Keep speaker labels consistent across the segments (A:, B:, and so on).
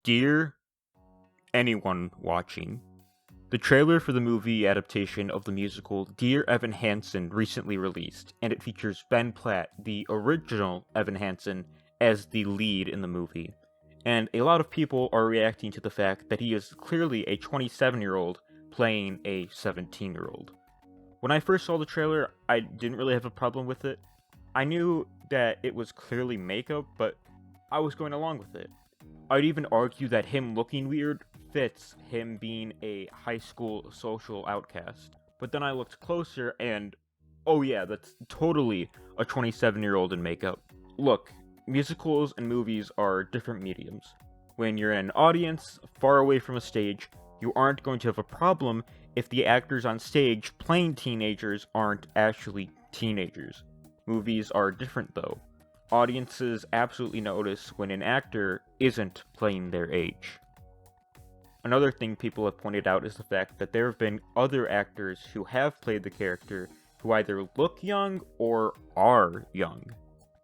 A: Dear anyone watching, the trailer for the movie adaptation of the musical Dear Evan Hansen recently released, and it features Ben Platt, the original Evan Hansen, as the lead in the movie. And a lot of people are reacting to the fact that he is clearly a 27-year-old playing a 17-year-old. When I first saw the trailer, I didn't really have a problem with it. I knew that it was clearly makeup, but I was going along with it. I'd even argue that him looking weird fits him being a high school social outcast. But then I looked closer and, oh yeah, that's totally a 27-year-old in makeup. Look, musicals and movies are different mediums. When you're in an audience, far away from a stage, you aren't going to have a problem if the actors on stage playing teenagers aren't actually teenagers. Movies are different though. Audiences absolutely notice when an actor isn't playing their age. Another thing people have pointed out is the fact that there have been other actors who have played the character who either look young or are young.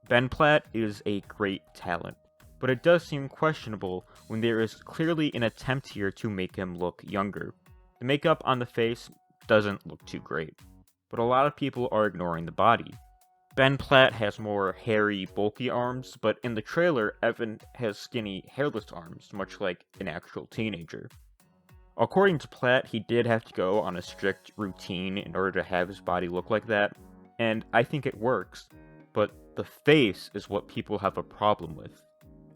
A: Ben Platt is a great talent, but it does seem questionable when there is clearly an attempt here to make him look younger. The makeup on the face doesn't look too great, but a lot of people are ignoring the body. Ben Platt has more hairy, bulky arms, but in the trailer, Evan has skinny, hairless arms, much like an actual teenager. According to Platt, he did have to go on a strict routine in order to have his body look like that, and I think it works, but the face is what people have a problem with.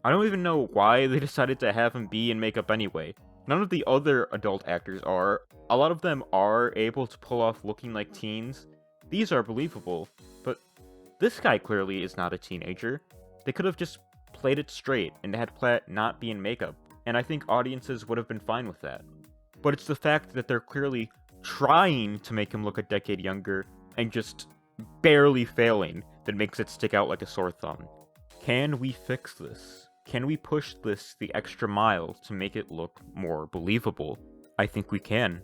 A: I don't even know why they decided to have him be in makeup anyway. None of the other adult actors are. A lot of them are able to pull off looking like teens. These are believable, but this guy clearly is not a teenager. They could have just played it straight and had Platt not be in makeup, and I think audiences would have been fine with that. But it's the fact that they're clearly trying to make him look a decade younger and just barely failing that makes it stick out like a sore thumb. Can we fix this? Can we push this the extra mile to make it look more believable? I think we can.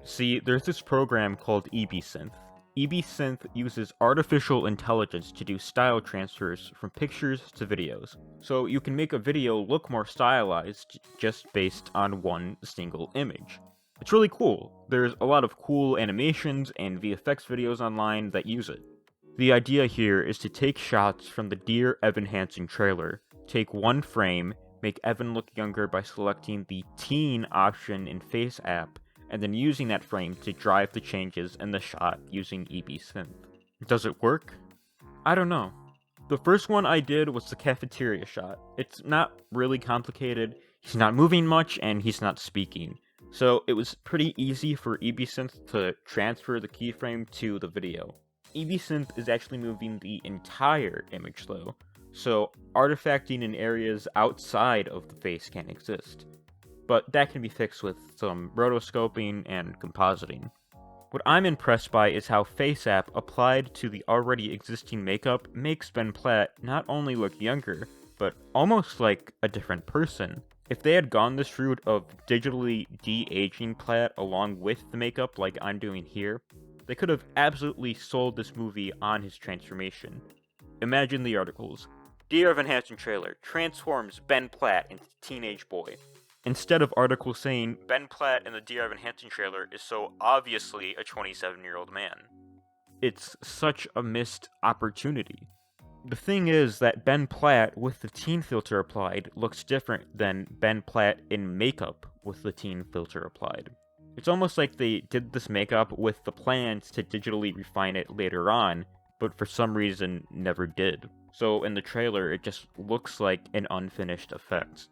A: See, there's this program called EbSynth. EbSynth uses artificial intelligence to do style transfers from pictures to videos. So you can make a video look more stylized just based on one single image. It's really cool. There's a lot of cool animations and VFX videos online that use it. The idea here is to take shots from the Dear Evan Hansen trailer, take one frame, make Evan look younger by selecting the teen option in Face app, and then using that frame to drive the changes in the shot using EbSynth. Does it work? I don't know. The first one I did was the cafeteria shot. It's not really complicated, he's not moving much, and he's not speaking. So it was pretty easy for EbSynth to transfer the keyframe to the video. EbSynth is actually moving the entire image though, so artifacting in areas outside of the face can exist. But that can be fixed with some rotoscoping and compositing. What I'm impressed by is how FaceApp applied to the already existing makeup makes Ben Platt not only look younger, but almost like a different person. If they had gone this route of digitally de-aging Platt along with the makeup like I'm doing here, they could have absolutely sold this movie on his transformation. Imagine the articles. Dear Evan Hansen trailer transforms Ben Platt into teenage boy. Instead of articles saying Ben Platt in the Dear Evan Hansen trailer is so obviously a 27-year-old man. It's such a missed opportunity. The thing is that Ben Platt with the teen filter applied looks different than Ben Platt in makeup with the teen filter applied. It's almost like they did this makeup with the plans to digitally refine it later on, but for some reason never did. So in the trailer it just looks like an unfinished effect.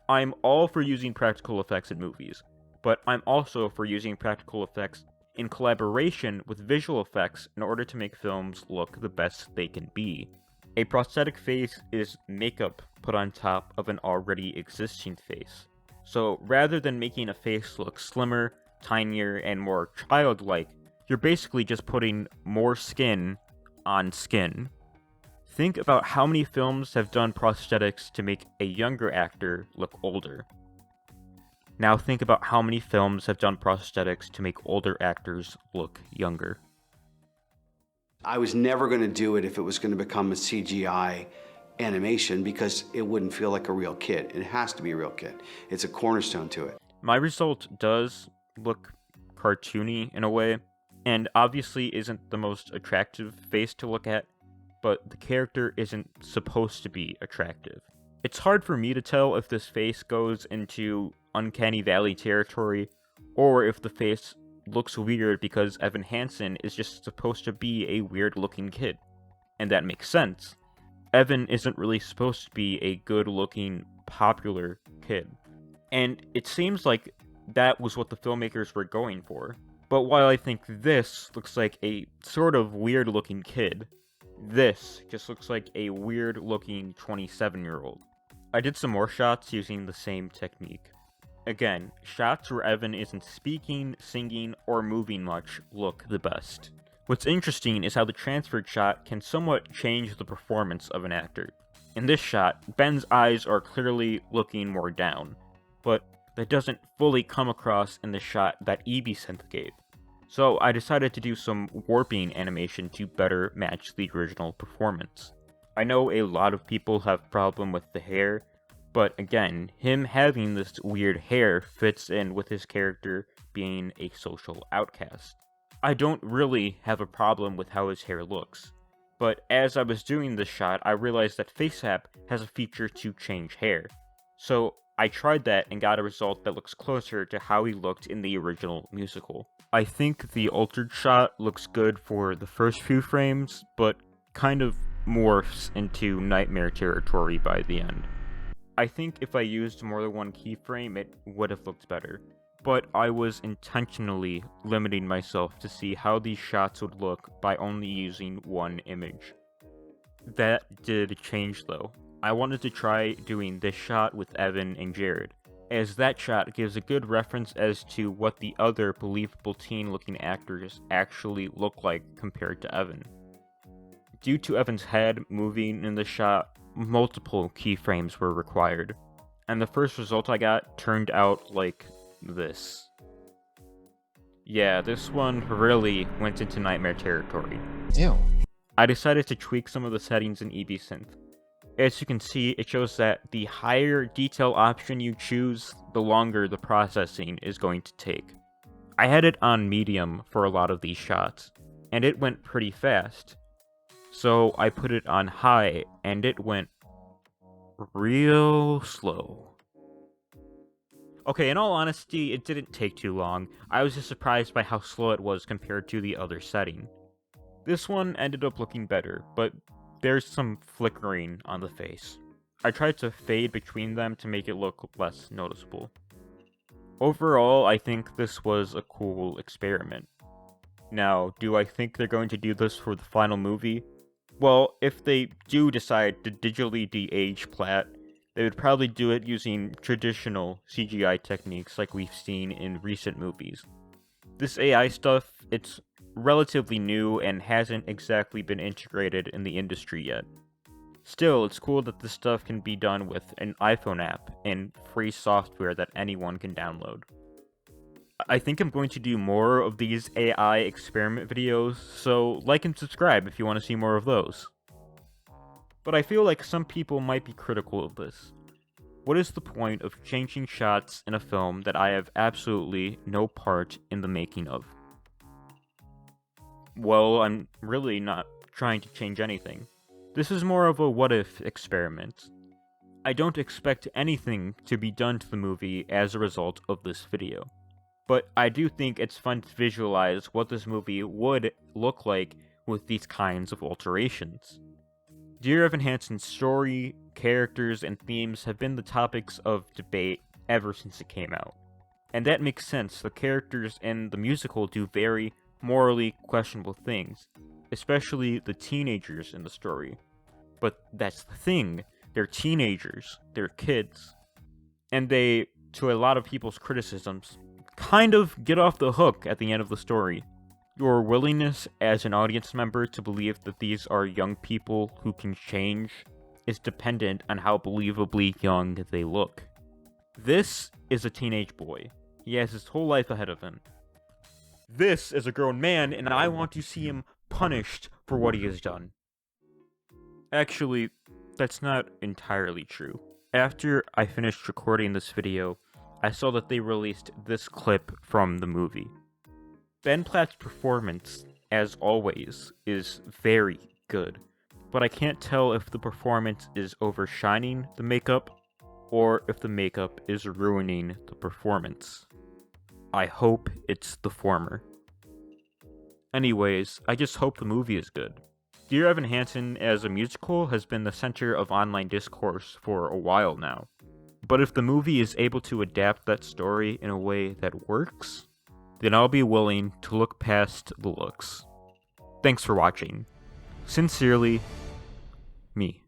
A: I'm all for using practical effects in movies, but I'm also for using practical effects in collaboration with visual effects in order to make films look the best they can be. A prosthetic face is makeup put on top of an already existing face. So rather than making a face look slimmer, tinier, and more childlike, you're basically just putting more skin on skin. Think about how many films have done prosthetics to make a younger actor look older. Now think about how many films have done prosthetics to make older actors look younger.
B: I was never going to do it if it was going to become a CGI animation because it wouldn't feel like a real kid. It has to be a real kid. It's a cornerstone to it.
A: My result does look cartoony in a way, and obviously isn't the most attractive face to look at, but the character isn't supposed to be attractive. It's hard for me to tell if this face goes into Uncanny Valley territory, or if the face looks weird because Evan Hansen is just supposed to be a weird-looking kid. And that makes sense. Evan isn't really supposed to be a good-looking, popular kid. And it seems like that was what the filmmakers were going for. But while I think this looks like a sort of weird-looking kid, this just looks like a weird-looking 27-year-old. I did some more shots using the same technique. Again, shots where Evan isn't speaking, singing, or moving much look the best. What's interesting is how the transferred shot can somewhat change the performance of an actor. In this shot, Ben's eyes are clearly looking more down, but that doesn't fully come across in the shot that EbSynth gave. So I decided to do some warping animation to better match the original performance. I know a lot of people have problem with the hair, but again, him having this weird hair fits in with his character being a social outcast. I don't really have a problem with how his hair looks, but as I was doing this shot, I realized that FaceApp has a feature to change hair. So I tried that and got a result that looks closer to how he looked in the original musical. I think the altered shot looks good for the first few frames, but kind of morphs into nightmare territory by the end. I think if I used more than one keyframe, it would have looked better, but I was intentionally limiting myself to see how these shots would look by only using one image. That did change though. I wanted to try doing this shot with Evan and Jared, as that shot gives a good reference as to what the other believable teen-looking actors actually look like compared to Evan. Due to Evan's head moving in the shot, multiple keyframes were required, and the first result I got turned out like this. Yeah, this one really went into nightmare territory.
C: Ew.
A: I decided to tweak some of the settings in EbSynth. As you can see, it shows that the higher detail option you choose, the longer the processing is going to take. I had it on medium for a lot of these shots, and it went pretty fast. So I put it on high, and it went real slow. Okay, in all honesty, it didn't take too long. I was just surprised by how slow it was compared to the other setting. This one ended up looking better, but there's some flickering on the face. I tried to fade between them to make it look less noticeable. Overall, I think this was a cool experiment. Now, do I think they're going to do this for the final movie? Well, if they do decide to digitally de-age Platt, they would probably do it using traditional CGI techniques like we've seen in recent movies. This AI stuff, it's relatively new and hasn't exactly been integrated in the industry yet. Still, it's cool that this stuff can be done with an iPhone app and free software that anyone can download. I think I'm going to do more of these AI experiment videos, so like and subscribe if you want to see more of those. But I feel like some people might be critical of this. What is the point of changing shots in a film that I have absolutely no part in the making of? Well, I'm really not trying to change anything. This is more of a what-if experiment. I don't expect anything to be done to the movie as a result of this video. But I do think it's fun to visualize what this movie would look like with these kinds of alterations. Dear Evan Hansen's story, characters, and themes have been the topics of debate ever since it came out. And that makes sense. The characters in the musical do very morally questionable things, especially the teenagers in the story. But that's the thing, they're teenagers, they're kids. And they, to a lot of people's criticisms, kind of get off the hook at the end of the story. Your willingness as an audience member to believe that these are young people who can change is dependent on how believably young they look. This is a teenage boy. He has his whole life ahead of him. This is a grown man, and I want to see him punished for what he has done. Actually, that's not entirely true. After I finished recording this video, I saw that they released this clip from the movie. Ben Platt's performance, as always, is very good, but I can't tell if the performance is overshining the makeup or if the makeup is ruining the performance. I hope it's the former. Anyways, I just hope the movie is good. Dear Evan Hansen as a musical has been the center of online discourse for a while now. But if the movie is able to adapt that story in a way that works, then I'll be willing to look past the looks. Thanks for watching. Sincerely, me.